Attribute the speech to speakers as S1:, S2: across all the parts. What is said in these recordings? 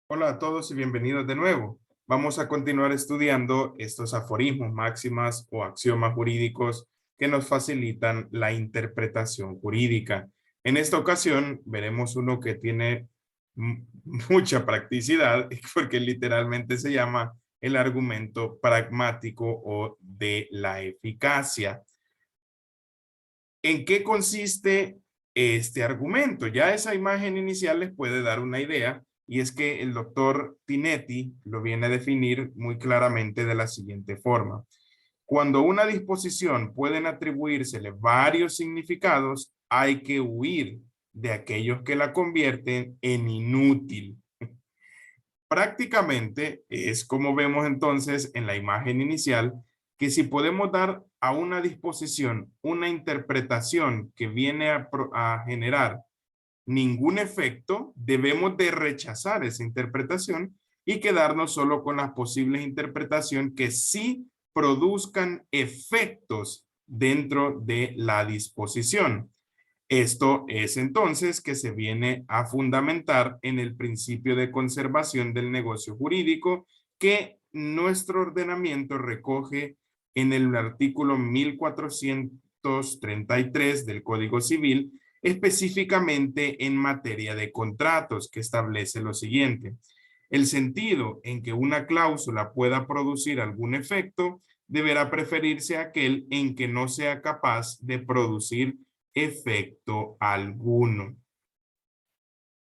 S1: Hola a todos y bienvenidos de nuevo. Vamos a continuar estudiando estos aforismos, máximas o axiomas jurídicos que nos facilitan la interpretación jurídica. En esta ocasión veremos uno que tiene mucha practicidad porque literalmente se llama el argumento pragmático o de la eficacia. ¿En qué consiste este argumento? Ya esa imagen inicial les puede dar una idea, y es que el doctor Tinetti lo viene a definir muy claramente de la siguiente forma. Cuando una disposición pueden atribuírsele varios significados, hay que huir de aquellos que la convierten en inútil. Prácticamente es como vemos entonces en la imagen inicial, que si podemos dar a una disposición una interpretación que viene a generar ningún efecto, debemos de rechazar esa interpretación y quedarnos solo con las posibles interpretaciones que sí produzcan efectos dentro de la disposición. Esto es entonces que se viene a fundamentar en el principio de conservación del negocio jurídico que nuestro ordenamiento recoge en el artículo 1433 del Código Civil, específicamente en materia de contratos, que establece lo siguiente: el sentido en que una cláusula pueda producir algún efecto deberá preferirse aquel en que no sea capaz de producir efecto alguno.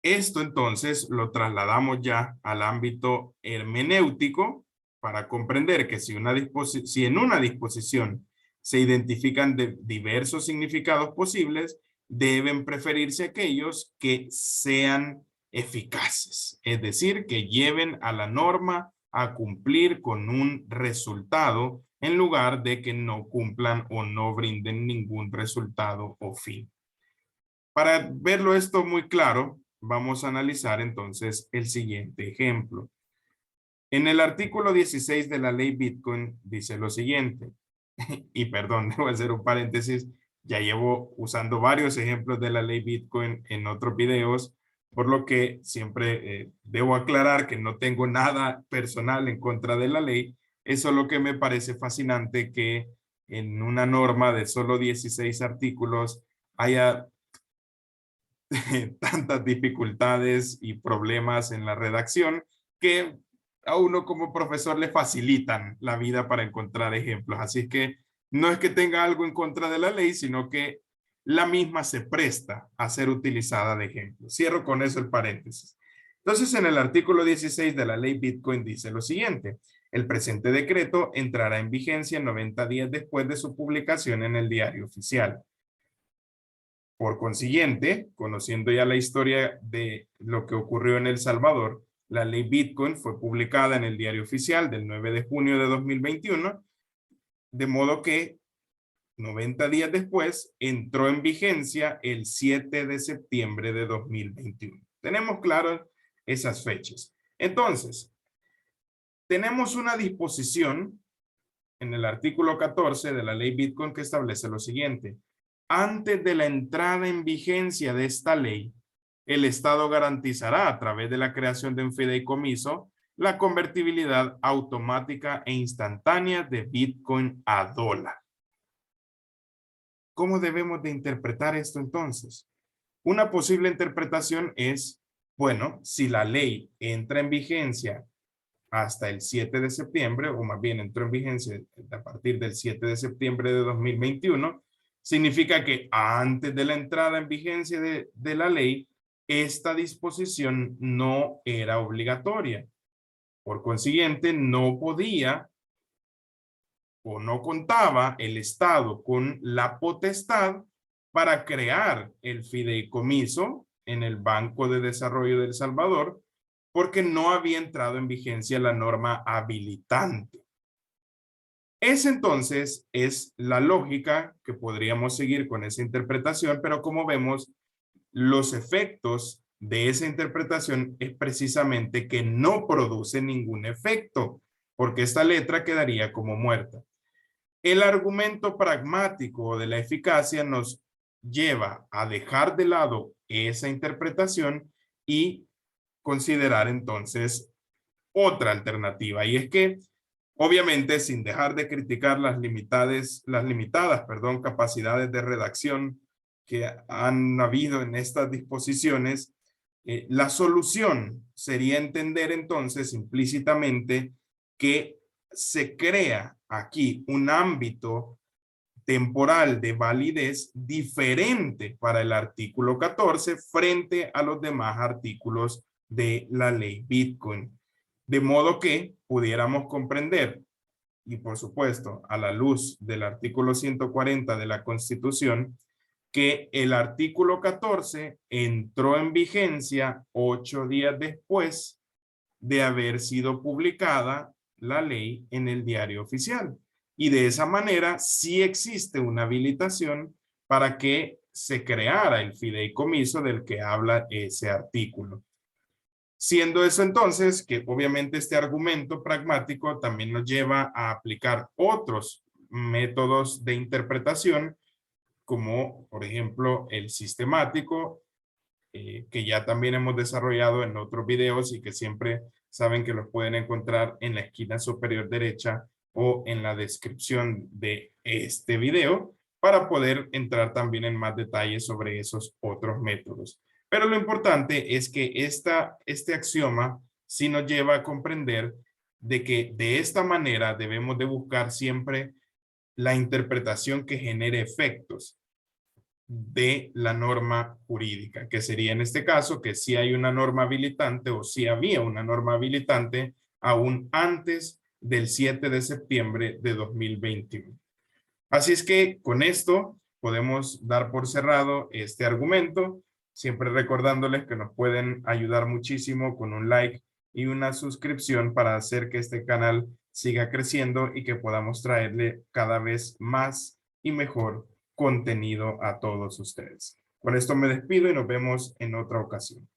S1: Esto entonces lo trasladamos ya al ámbito hermenéutico para comprender que si en una disposición se identifican diversos significados posibles, deben preferirse aquellos que sean eficaces, es decir, que lleven a la norma a cumplir con un resultado en lugar de que no cumplan o no brinden ningún resultado o fin. Para verlo esto muy claro, vamos a analizar entonces el siguiente ejemplo. En el artículo 16 de la ley Bitcoin dice lo siguiente, y perdón, debo hacer un paréntesis, ya llevo usando varios ejemplos de la ley Bitcoin en otros videos, por lo que siempre debo aclarar que no tengo nada personal en contra de la ley. Eso es lo que me parece fascinante, que en una norma de solo 16 artículos haya tantas dificultades y problemas en la redacción que a uno como profesor le facilitan la vida para encontrar ejemplos. Así que no es que tenga algo en contra de la ley, sino que la misma se presta a ser utilizada de ejemplo. Cierro con eso el paréntesis. Entonces, en el artículo 16 de la ley Bitcoin dice lo siguiente: el presente decreto entrará en vigencia 90 días después de su publicación en el Diario Oficial. Por consiguiente, conociendo ya la historia de lo que ocurrió en El Salvador, la ley Bitcoin fue publicada en el Diario Oficial del 9 de junio de 2021, de modo que 90 días después entró en vigencia el 7 de septiembre de 2021. Tenemos claras esas fechas. Entonces, tenemos una disposición en el artículo 14 de la ley Bitcoin que establece lo siguiente: antes de la entrada en vigencia de esta ley, el Estado garantizará a través de la creación de un fideicomiso la convertibilidad automática e instantánea de Bitcoin a dólar. ¿Cómo debemos de interpretar esto entonces? Una posible interpretación es, bueno, si la ley entra en vigencia hasta el 7 de septiembre, o más bien entró en vigencia a partir del 7 de septiembre de 2021, significa que antes de la entrada en vigencia de la ley, esta disposición no era obligatoria. Por consiguiente, no podía o no contaba el Estado con la potestad para crear el fideicomiso en el Banco de Desarrollo de El Salvador, porque no había entrado en vigencia la norma habilitante. Esa entonces es la lógica que podríamos seguir con esa interpretación, pero como vemos, los efectos de esa interpretación es precisamente que no produce ningún efecto, porque esta letra quedaría como muerta. El argumento pragmático de la eficacia nos lleva a dejar de lado esa interpretación y considerar entonces otra alternativa. Y es que, obviamente, sin dejar de criticar las limitadas, capacidades de redacción que han habido en estas disposiciones, la solución sería entender entonces implícitamente que se crea aquí un ámbito temporal de validez diferente para el artículo 14 frente a los demás artículos de la ley Bitcoin. De modo que pudiéramos comprender, y por supuesto a la luz del artículo 140 de la Constitución, que el artículo 14 entró en vigencia 8 días después de haber sido publicada la ley en el diario oficial. Y de esa manera sí existe una habilitación para que se creara el fideicomiso del que habla ese artículo. Siendo eso entonces que obviamente este argumento pragmático también nos lleva a aplicar otros métodos de interpretación, como por ejemplo el sistemático, que ya también hemos desarrollado en otros videos y que siempre saben que los pueden encontrar en la esquina superior derecha o en la descripción de este video para poder entrar también en más detalles sobre esos otros métodos. Pero lo importante es que este axioma sí nos lleva a comprender de que de esta manera debemos de buscar siempre la interpretación que genere efectos de la norma jurídica, que sería en este caso que si hay una norma habilitante o si había una norma habilitante aún antes del 7 de septiembre de 2021. Así es que con esto podemos dar por cerrado este argumento, siempre recordándoles que nos pueden ayudar muchísimo con un like y una suscripción para hacer que este canal siga creciendo y que podamos traerle cada vez más y mejor contenido a todos ustedes. Con esto me despido y nos vemos en otra ocasión.